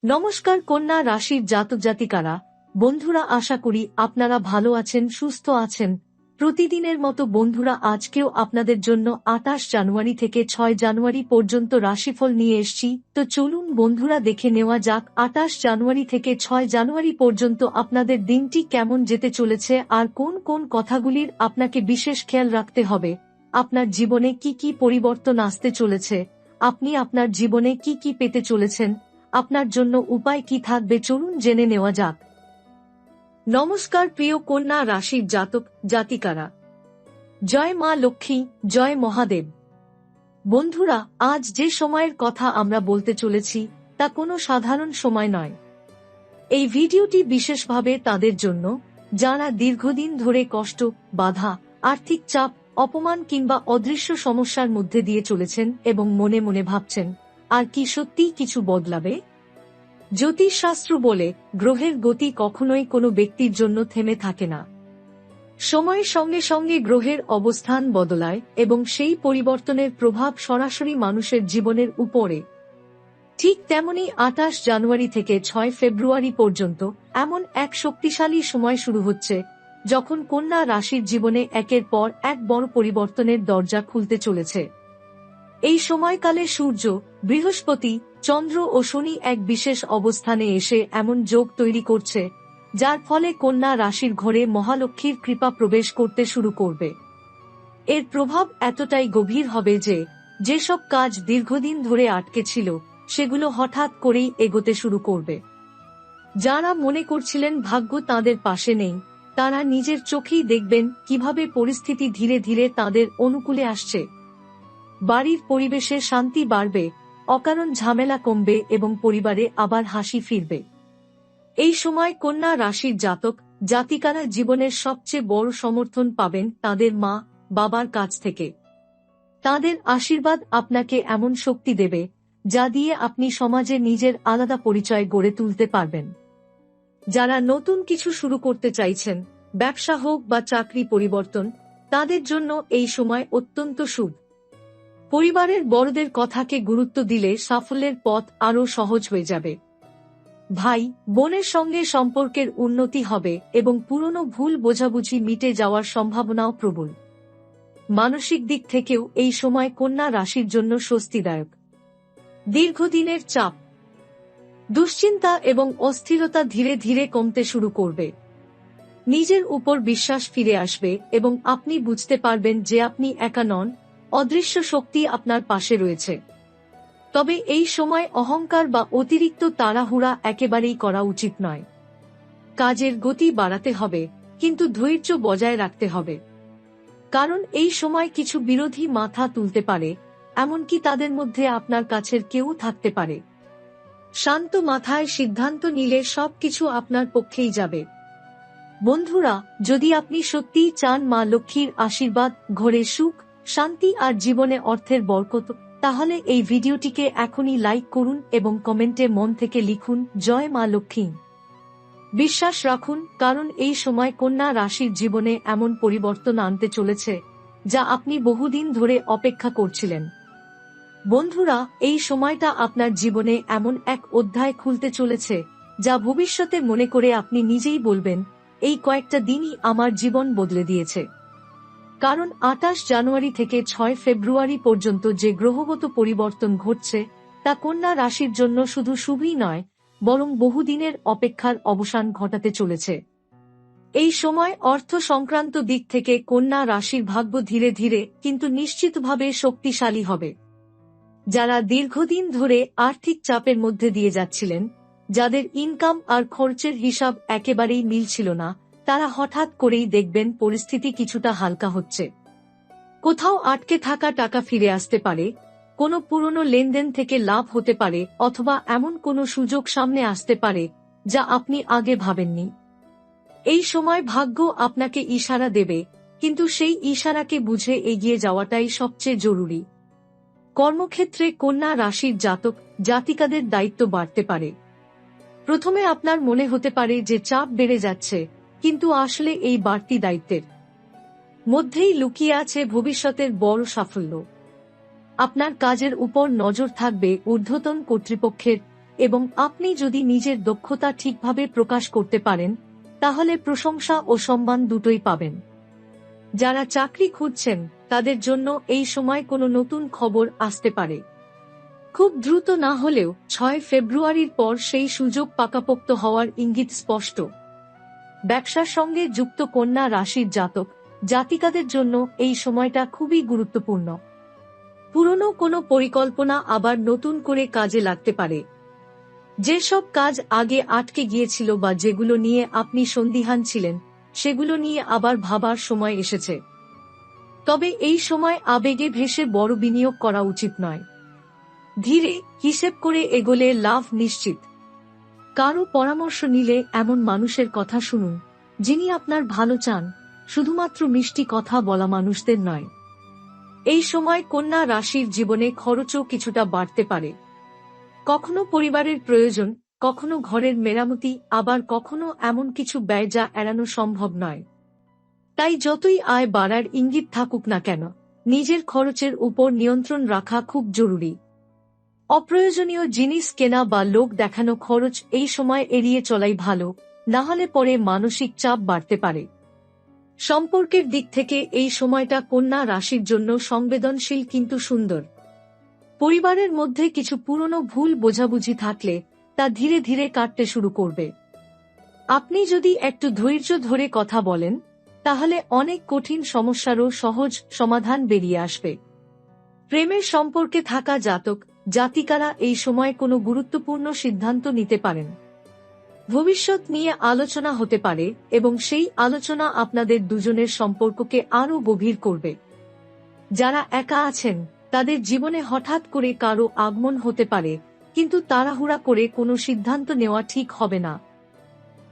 নমস্কার কন্যা রাশির জাতক জাতিকারা, বন্ধুরা, আশা করি আপনারা ভালো আছেন, সুস্থ আছেন। প্রতিদিনের মতো বন্ধুরা, আজকেও আপনাদের জন্য 28 জানুয়ারি থেকে 6 জানুয়ারি পর্যন্ত রাশিফল নিয়ে এসেছি। তো চলুন বন্ধুরা, দেখে নেওয়া যাক 28 জানুয়ারি থেকে 6 জানুয়ারি পর্যন্ত আপনাদের দিনটি কেমন যেতে চলেছে আর কোন কোন কথাগুলির আপনাকে বিশেষ খেয়াল রাখতে হবে। আপনার জীবনে কি কি পরিবর্তন আসতে চলেছে, আপনি আপনার জীবনে কি কি পেতে চলেছেন, আপনার জন্য উপায় কি থাকবে, চলুন জেনে নেওয়া যাক। নমস্কার প্রিয় কন্যা রাশির জাতক জাতিকারা, জয় মা লক্ষ্মী, জয় মহাদেব। বন্ধুরা, আজ যে সময়ের কথা আমরা বলতে চলেছি তা কোনো সাধারণ সময় নয়। এই ভিডিওটি বিশেষভাবে তাদের জন্য যারা দীর্ঘদিন ধরে কষ্ট, বাধা, আর্থিক চাপ, অপমান কিংবা অদৃশ্য সমস্যার মধ্যে দিয়ে চলেছেন এবং মনে মনে ভাবছেন আর কি সত্যিই কিছু বদলাবে। জ্যোতিষশাস্ত্র বলে, গ্রহের গতি কখনোই কোনো ব্যক্তির জন্য থেমে থাকে না। সময়ের সঙ্গে সঙ্গে গ্রহের অবস্থান বদলায় এবং সেই পরিবর্তনের প্রভাব সরাসরি মানুষের জীবনের উপরে। ঠিক তেমনি 28 জানুয়ারি থেকে 6 ফেব্রুয়ারি পর্যন্ত এমন এক শক্তিশালী সময় শুরু হচ্ছে যখন কন্যা রাশির জীবনে একের পর এক বড় পরিবর্তনের দরজা খুলতে চলেছে। এই সময়কালে সূর্য, বৃহস্পতি, চন্দ্র ও শনি এক বিশেষ অবস্থানে এসে এমন যোগ তৈরি করছে যার ফলে কন্যা রাশির ঘরে মহালক্ষ্মীর কৃপা প্রবেশ করতে শুরু করবে। এর প্রভাব এতটাই গভীর হবে যে যেসব কাজ দীর্ঘদিন ধরে আটকে ছিল সেগুলো হঠাৎ করেই এগোতে শুরু করবে। যারা মনে করছিলেন ভাগ্য তাদের পাশে নেই, তারা নিজের চোখেই দেখবেন কিভাবে পরিস্থিতি ধীরে ধীরে তাদের অনুকূলে আসছে। বাড়ির পরিবেশে শান্তি বাড়বে, অকারণ ঝামেলা কমবে এবং পরিবারে আবার হাসি ফিরবে। এই সময় কন্যা রাশির জাতক জাতিকারা জীবনের সবচেয়ে বড় সমর্থন পাবেন তাদের মা বাবার কাছ থেকে। তাদের আশীর্বাদ আপনাকে এমন শক্তি দেবে যা দিয়ে আপনি সমাজে নিজের আলাদা পরিচয় গড়ে তুলতে পারবেন। যারা নতুন কিছু শুরু করতে চাইছেন, ব্যবসা হোক বা চাকরি পরিবর্তন, তাদের জন্য এই সময় অত্যন্ত শুভ। পরিবারের বড়দের কথাকে গুরুত্ব দিলে সাফল্যের পথ আরও সহজ হয়ে যাবে। ভাই বোনের সঙ্গে সম্পর্কের উন্নতি হবে এবং পুরনো ভুল বোঝাবুঝি মিটে যাওয়ার সম্ভাবনাও প্রবল। মানসিক দিক থেকেও এই সময় কন্যা রাশির জন্য স্বস্তিদায়ক। দীর্ঘদিনের চাপ, দুশ্চিন্তা এবং অস্থিরতা ধীরে ধীরে কমতে শুরু করবে। নিজের উপর বিশ্বাস ফিরে আসবে এবং আপনি বুঝতে পারবেন যে আপনি একা নন, অদৃশ্য শক্তি আপনার পাশে রয়েছে। তবে এই সময় অহংকার বা অতিরিক্ত তাড়াহুড়া একেবারেই করা উচিত নয়। কাজের গতি বাড়াতে হবে, কিন্তু ধৈর্য বজায় রাখতে হবে। কারণ এই সময় কিছু বিরোধী মাথা তুলতে পারে, এমনকি তাদের মধ্যে আপনার কাছের কেউ থাকতে পারে। শান্ত মাথায় সিদ্ধান্ত নিলে সবকিছু আপনার পক্ষেই যাবে। বন্ধুরা, যদি আপনি সত্যিই চান মা লক্ষ্মীর আশীর্বাদ, ঘরে সুখ, শান্তি আর জীবনে অর্থের বরকত, তাহলে এই ভিডিওটিকে এখনই লাইক করুন এবং কমেন্টে মন থেকে লিখুন জয় মা লক্ষ্মী। বিশ্বাস রাখুন, কারণ এই সময় কন্যা রাশির জীবনে এমন পরিবর্তন আনতে চলেছে যা আপনি বহুদিন ধরে অপেক্ষা করছিলেন। বন্ধুরা, এই সময়টা আপনার জীবনে এমন এক অধ্যায় খুলতে চলেছে যা ভবিষ্যতে মনে করে আপনি নিজেই বলবেন, এই কয়েকটা দিনই আমার জীবন বদলে দিয়েছে। কারণ 28 জানুয়ারি থেকে 6 ফেব্রুয়ারি পর্যন্ত যে গ্রহগত পরিবর্তন ঘটছে তা কন্যা রাশির জন্য শুধু শুভই নয়, বরং বহুদিনের অপেক্ষার অবসান ঘটাতে চলেছে। এই সময় অর্থ সংক্রান্ত দিক থেকে কন্যা রাশির ভাগ্য ধীরে ধীরে কিন্তু নিশ্চিতভাবে শক্তিশালী হবে। যারা দীর্ঘদিন ধরে আর্থিক চাপের মধ্যে দিয়ে যাচ্ছিলেন, যাদের ইনকাম আর খরচের হিসাব একেবারেই মিলছিল না, তারা হঠাৎ করেই দেখবেন পরিস্থিতি কিছুটা হালকা হচ্ছে। কোথাও আটকে থাকা টাকা ফিরে আসতে পারে, কোনো পুরনো লেনদেন থেকে লাভ হতে পারে, অথবা এমন কোনো সুযোগ সামনে আসতে পারে যা আপনি আগে ভাবেননি। এই সময় ভাগ্য আপনাকে ইশারা দেবে, কিন্তু সেই ইশারাকে বুঝে এগিয়ে যাওয়াটাই সবচেয়ে জরুরি। কর্মক্ষেত্রে কন্যা রাশির জাতক জাতিকাদের দায়িত্ব বাড়তে পারে। প্রথমে আপনার মনে হতে পারে যে চাপ বেড়ে যাচ্ছে, কিন্তু আসলে এই বাড়তি দায়িত্বের মধ্যেই লুকিয়ে আছে ভবিষ্যতের বড় সাফল্য। আপনার কাজের উপর নজর থাকবে ঊর্ধ্বতন কর্তৃপক্ষের, এবং আপনি যদি নিজের দক্ষতা ঠিকভাবে প্রকাশ করতে পারেন তাহলে প্রশংসা ও সম্মান দুটোই পাবেন। যারা চাকরি খুঁজছেন তাদের জন্য এই সময় কোনো নতুন খবর আসতে পারে। খুব দ্রুত না হলেও 6 ফেব্রুয়ারির পর সেই সুযোগ পাকাপোক্ত হওয়ার ইঙ্গিত স্পষ্ট। ব্যবসার সঙ্গে যুক্ত কন্যা রাশির জাতক জাতিকাদের জন্য এই সময়টা খুবই গুরুত্বপূর্ণ। পুরনো কোনো পরিকল্পনা আবার নতুন করে কাজে লাগতে পারে। যেসব কাজ আগে আটকে গিয়েছিল বা যেগুলো নিয়ে আপনি সন্দিহান ছিলেন সেগুলো নিয়ে আবার ভাবার সময় এসেছে। তবে এই সময় আবেগে ভেসে বড় বিনিয়োগ করা উচিত নয়। ধীরে হিসেব করে এগোলে লাভ নিশ্চিত। কারো পরামর্শ নিলে এমন মানুষের কথা শুনুন যিনি আপনার ভালো চান, শুধুমাত্র মিষ্টি কথা বলা মানুষদের নয়। এই সময় কন্যা রাশির জীবনে খরচও কিছুটা বাড়তে পারে। কখনো পরিবারের প্রয়োজন, কখনো ঘরের মেরামতি, আবার কখনো এমন কিছু ব্যয় যা এড়ানো সম্ভব নয়। তাই যতই আয় বাড়ার ইঙ্গিত থাকুক না কেন, নিজের খরচের উপর নিয়ন্ত্রণ রাখা খুব জরুরি। অপ্রয়োজনীয় জিনিস কেনা বা লোক দেখানো খরচ এই সময় এড়িয়ে চলাই ভালো, না হলে পরে মানসিক চাপ বাড়তে পারে। সম্পর্কের দিক থেকে এই সময়টা কন্যা রাশির জন্য সংবেদনশীল কিন্তু সুন্দর। পরিবারের মধ্যে কিছু পুরনো ভুল বোঝাবুঝি থাকলে তা ধীরে ধীরে কাটতে শুরু করবে। আপনি যদি একটু ধৈর্য ধরে কথা বলেন তাহলে অনেক কঠিন সমস্যারও সহজ সমাধান বেরিয়ে আসবে। প্রেমের সম্পর্কে থাকা জাতক জাতিকারা এই সময় কোনো গুরুত্বপূর্ণ সিদ্ধান্ত নিতে পারেন। ভবিষ্যৎ নিয়ে আলোচনা হতে পারে এবং সেই আলোচনা আপনাদের দুজনের সম্পর্ককে আরও গভীর করবে। যারা একা আছেন তাদের জীবনে হঠাৎ করে কারো আগমন হতে পারে, কিন্তু তাড়াহুড়া করে কোনো সিদ্ধান্ত নেওয়া ঠিক হবে না।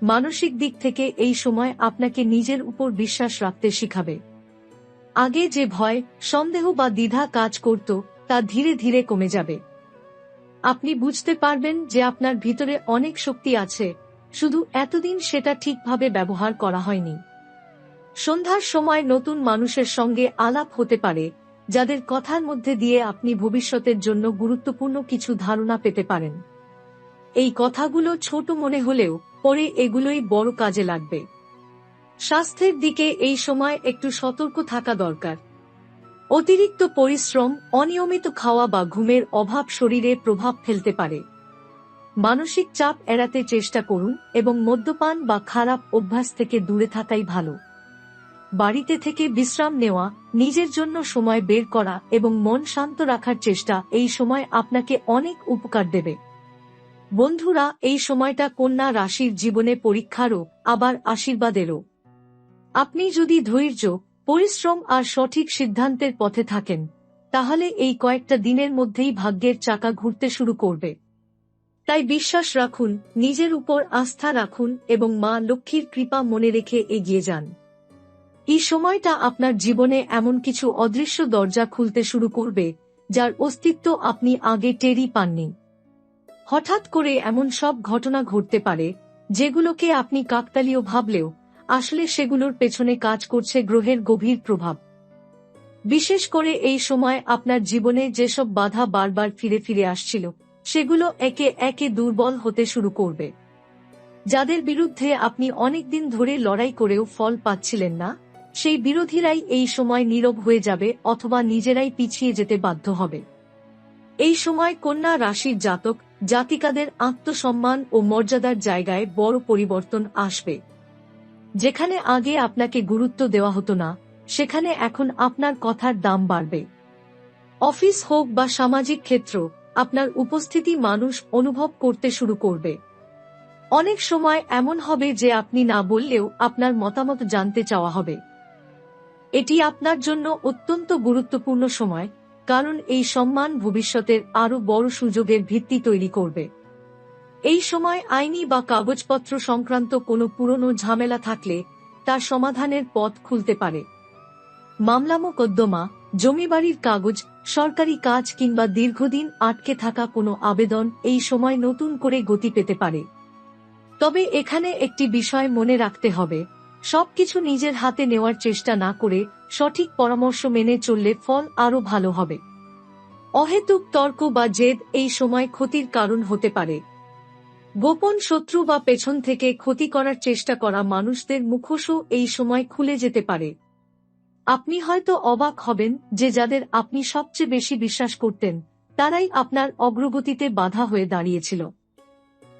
মানসিক দিক থেকে এই সময় আপনাকে নিজের উপর বিশ্বাস রাখতে শিখাবে। আগে যে ভয়, সন্দেহ বা দ্বিধা কাজ করত তা ধীরে ধীরে কমে যাবে। আপনি বুঝতে পারবেন যে আপনার ভিতরে অনেক শক্তি আছে, শুধু এতদিন সেটা ঠিকভাবে ব্যবহার করা হয়নি। সন্ধ্যার সময় নতুন মানুষের সঙ্গে আলাপ হতে পারে, যাদের কথার মধ্যে দিয়ে আপনি ভবিষ্যতের জন্য গুরুত্বপূর্ণ কিছু ধারণা পেতে পারেন। এই কথাগুলো ছোট মনে হলেও পরে এগুলোই বড় কাজে লাগবে। স্বাস্থ্যের দিকে এই সময় একটু সতর্ক থাকা দরকার। অতিরিক্ত পরিশ্রম, অনিয়মিত খাওয়া বা ঘুমের অভাব শরীরে প্রভাব ফেলতে পারে। মানসিক চাপ এড়াতে চেষ্টা করুন এবং মদ্যপান বা খারাপ অভ্যাস থেকে দূরে থাকাই ভালো। বাড়িতে থেকে বিশ্রাম নেওয়া, নিজের জন্য সময় বের করা এবং মন শান্ত রাখার চেষ্টা এই সময় আপনাকে অনেক উপকার দেবে। বন্ধুরা, এই সময়টা কন্যা রাশির জীবনে পরীক্ষারও আবার আশীর্বাদেরও। আপনি যদি ধৈর্য, পরিশ্রম আর সঠিক সিদ্ধান্তের পথে থাকেন তাহলে এই কয়েকটা দিনের মধ্যেই ভাগ্যের চাকা ঘুরতে শুরু করবে। তাই বিশ্বাস রাখুন, নিজের উপর আস্থা রাখুন এবং মা লক্ষ্মীর কৃপা মনে রেখে এগিয়ে যান। এই সময়টা আপনার জীবনে এমন কিছু অদৃশ্য দরজা খুলতে শুরু করবে যার অস্তিত্ব আপনি আগে টেরই পাননি। হঠাৎ করে এমন সব ঘটনা ঘটতে পারে যেগুলোকে আপনি কাকতালীয় ভাবলেও আসলে সেগুলোর পেছনে কাজ করছে গ্রহের গভীর প্রভাব। বিশেষ করে এই সময় আপনার জীবনে যেসব বাধা বারবার ফিরে ফিরে আসছিল সেগুলো একে একে দুর্বল হতে শুরু করবে। যাদের বিরুদ্ধে আপনি অনেকদিন ধরে লড়াই করেও ফল পাচ্ছিলেন না, সেই বিরোধীরাই এই সময় নীরব হয়ে যাবে অথবা নিজেরাই পিছিয়ে যেতে বাধ্য হবে। এই সময় কন্যা রাশির জাতক জাতিকাদের আত্মসম্মান ও মর্যাদার জায়গায় বড় পরিবর্তন আসবে। যেখানে আগে আপনাকে গুরুত্ব দেওয়া হতো না, সেখানে এখন আপনার কথার দাম বাড়বে। অফিস হোক বা সামাজিক ক্ষেত্র, আপনার উপস্থিতি মানুষ অনুভব করতে শুরু করবে। অনেক সময় এমন হবে যে আপনি না বললেও আপনার মতামত জানতে চাওয়া হবে। এটি আপনার জন্য অত্যন্ত গুরুত্বপূর্ণ সময়, কারণ এই সম্মান ভবিষ্যতের আরও বড় সুযোগের ভিত্তি তৈরি করবে। এই সময় আইনি বা কাগজপত্র সংক্রান্ত কোনো পুরনো ঝামেলা থাকলে তার সমাধানের পথ খুলতে পারে। মামলা মোকদ্দমা, জমিবাড়ির কাগজ, সরকারি কাজ কিংবা দীর্ঘদিন আটকে থাকা কোনো আবেদন এই সময় নতুন করে গতি পেতে পারে। তবে এখানে একটি বিষয় মনে রাখতে হবে, সবকিছু নিজের হাতে নেওয়ার চেষ্টা না করে সঠিক পরামর্শ মেনে চললে ফল আরও ভালো হবে। অহেতুক তর্ক বা জেদ এই সময় ক্ষতির কারণ হতে পারে, গোপন শত্রু বা পেছন থেকে ক্ষতি করার চেষ্টা করা মানুষদের মুখোশও এই সময় খুলে যেতে পারে। আপনি হয়তো অবাক হবেন যে যাদের আপনি সবচেয়ে বেশি বিশ্বাস করতেন তারাই আপনার অগ্রগতিতে বাধা হয়ে দাঁড়িয়েছিল।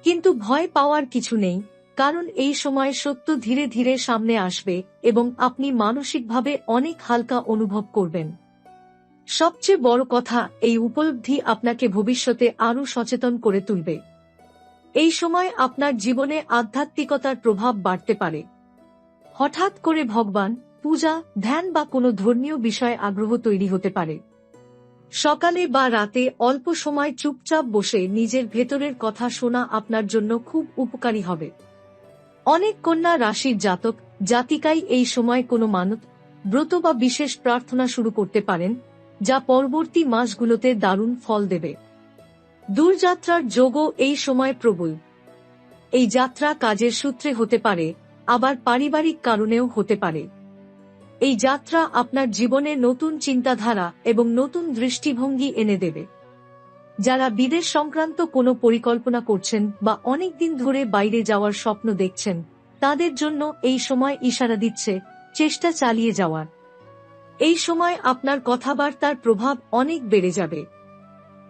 কিন্তু ভয় পাওয়ার কিছু নেই, কারণ এই সময় সত্য ধীরে ধীরে সামনে আসবে এবং আপনি মানসিকভাবে অনেক হালকা অনুভব করবেন। সবচেয়ে বড় কথা, এই উপলব্ধি আপনাকে ভবিষ্যতে আরও সচেতন করে তুলবে। এই সময় আপনার জীবনে আধ্যাত্মিকতার প্রভাব বাড়তে পারে। হঠাৎ করে ভগবান, পূজা, ধ্যান বা কোনো ধর্মীয় বিষয়ে আগ্রহ তৈরি হতে পারে। সকালে বা রাতে অল্প সময় চুপচাপ বসে নিজের ভেতরের কথা শোনা আপনার জন্য খুব উপকারী হবে। অনেক কন্যা রাশির জাতক জাতিকাই এই সময় কোনো মানত, ব্রত বা বিশেষ প্রার্থনা শুরু করতে পারেন, যা পরবর্তী মাসগুলোতে দারুণ ফল দেবে। দূরযাত্রার যোগও এই সময় প্রবল। এই যাত্রা কাজের সূত্রে হতে পারে, আবার পারিবারিক কারণেও হতে পারে। এই যাত্রা আপনার জীবনে নতুন চিন্তাধারা এবং নতুন দৃষ্টিভঙ্গি এনে দেবে। যারা বিদেশ সংক্রান্ত কোনো পরিকল্পনা করছেন বা অনেক দিন ধরে বাইরে যাওয়ার স্বপ্ন দেখছেন, তাদের জন্য এই সময় ইশারা দিচ্ছে চেষ্টা চালিয়ে যাওয়ার। এই সময় আপনার কথাবার্তার প্রভাব অনেক বেড়ে যাবে।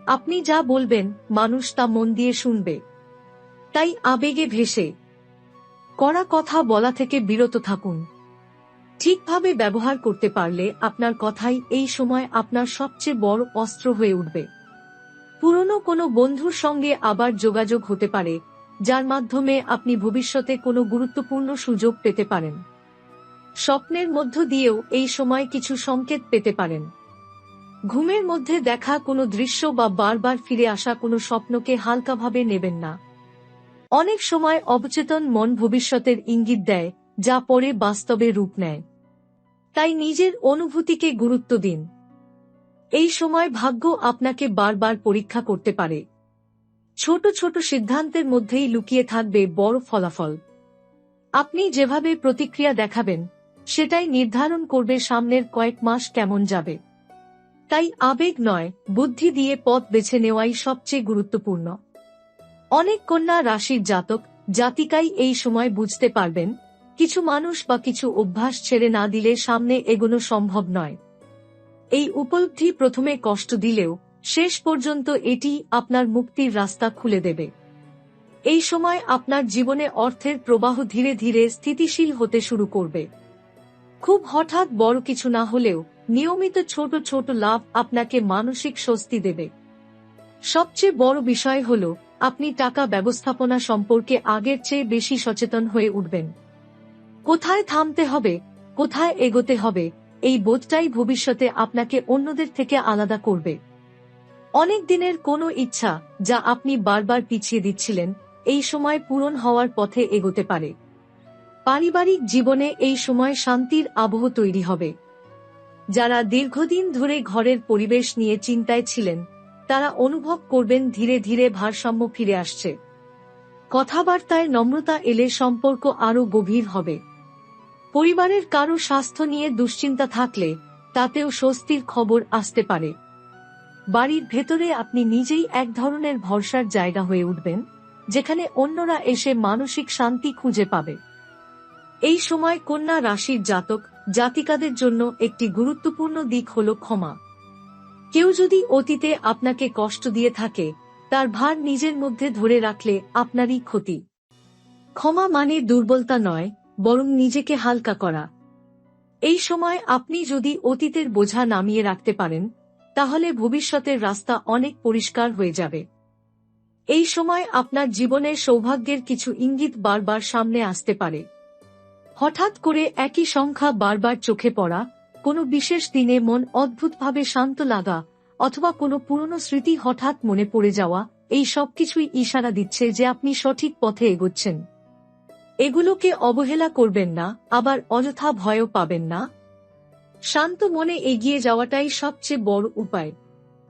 আপনি যা বলবেন মানুষ তা মন দিয়ে শুনবে। তাই আবেগে ভেসে কড়া কথা বলা থেকে বিরত থাকুন। ঠিকভাবে ব্যবহার করতে পারলে আপনার কথাই এই সময় আপনার সবচেয়ে বড় অস্ত্র হয়ে উঠবে। পুরনো কোনো বন্ধুর সঙ্গে আবার যোগাযোগ হতে পারে, যার মাধ্যমে আপনি ভবিষ্যতে কোনো গুরুত্বপূর্ণ সুযোগ পেতে পারেন। স্বপ্নের মধ্য দিয়েও এই সময় কিছু সংকেত পেতে পারেন। ঘুমের মধ্যে দেখা কোনো দৃশ্য বা বারবার ফিরে আসা কোনো স্বপ্নকে হালকাভাবে নেবেন না। অনেক সময় অবচেতন মন ভবিষ্যতের ইঙ্গিত দেয়, যা পরে বাস্তবে রূপ নেয়। তাই নিজের অনুভূতিকে গুরুত্ব দিন। এই সময় ভাগ্য আপনাকে বারবার পরীক্ষা করতে পারে। ছোট ছোট সিদ্ধান্তের মধ্যেই লুকিয়ে থাকবে বড় ফলাফল। আপনি যেভাবে প্রতিক্রিয়া দেখাবেন সেটাই নির্ধারণ করবে সামনের কয়েক মাস কেমন যাবে। তাই আবেগ নয়, বুদ্ধি দিয়ে পথ বেছে নেওয়াই সবচেয়ে গুরুত্বপূর্ণ। অনেক কন্যা রাশির জাতক জাতিকাই এই সময় বুঝতে পারবেন, কিছু মানুষ বা কিছু অভ্যাস ছেড়ে না দিলে সামনে এগোনো সম্ভব নয়। এই উপলব্ধি প্রথমে কষ্ট দিলেও শেষ পর্যন্ত এটি আপনার মুক্তির রাস্তা খুলে দেবে। এই সময় আপনার জীবনে অর্থের প্রবাহ ধীরে ধীরে স্থিতিশীল হতে শুরু করবে। খুব হঠাৎ বড় কিছু না হলেও নিয়মিত ছোট ছোট লাভ আপনাকে মানসিক স্বস্তি দেবে। সবচেয়ে বড় বিষয় হল, আপনি টাকা ব্যবস্থাপনা সম্পর্কে আগের চেয়ে বেশি সচেতন হয়ে উঠবেন। কোথায় থামতে হবে, কোথায় এগোতে হবে, এই বোধটাই ভবিষ্যতে আপনাকে অন্যদের থেকে আলাদা করবে। অনেক দিনের কোনো ইচ্ছা যা আপনি বারবার পিছিয়ে দিচ্ছিলেন, এই সময় পূরণ হওয়ার পথে এগোতে পারে। পারিবারিক জীবনে এই সময় শান্তির আবহ তৈরি হবে। যারা দীর্ঘদিন ধরে ঘরের পরিবেশ নিয়ে চিন্তায় ছিলেন, তারা অনুভব করবেন ধীরে ধীরে ভারসাম্য ফিরে আসছে। কথাবার্তায় নম্রতা এলে সম্পর্ক আরও গভীর হবে। পরিবারের কারো স্বাস্থ্য নিয়ে দুশ্চিন্তা থাকলে তাতেও স্বস্তির খবর আসতে পারে। বাড়ির ভেতরে আপনি নিজেই এক ধরনের ভরসার জায়গা হয়ে উঠবেন, যেখানে অন্যরা এসে মানসিক শান্তি খুঁজে পাবে। এই সময় কন্যা রাশির জাতক জাতিকাদের জন্য একটি গুরুত্বপূর্ণ দিক হল ক্ষমা। কেউ যদি অতীতে আপনাকে কষ্ট দিয়ে থাকে, তার ভার নিজের মধ্যে ধরে রাখলে আপনারই ক্ষতি। ক্ষমা মানে দুর্বলতা নয়, বরং নিজেকে হালকা করা। এই সময় আপনি যদি অতীতের বোঝা নামিয়ে রাখতে পারেন, তাহলে ভবিষ্যতের রাস্তা অনেক পরিষ্কার হয়ে যাবে। এই সময় আপনার জীবনের সৌভাগ্যের কিছু ইঙ্গিত বারবার সামনে আসতে পারে। হঠাৎ করে একই সংখ্যা বারবার চোখে পড়া, কোনো বিশেষ দিনে মন অদ্ভুতভাবে শান্ত লাগা, অথবা কোনো পুরনো স্মৃতি হঠাৎ মনে পড়ে যাওয়া, এই সবকিছুই ইশারা দিচ্ছে যে আপনি সঠিক পথে এগোচ্ছেন। এগুলোকে অবহেলা করবেন না, আবার অযথা ভয়ও পাবেন না। শান্ত মনে এগিয়ে যাওয়াটাই সবচেয়ে বড় উপায়।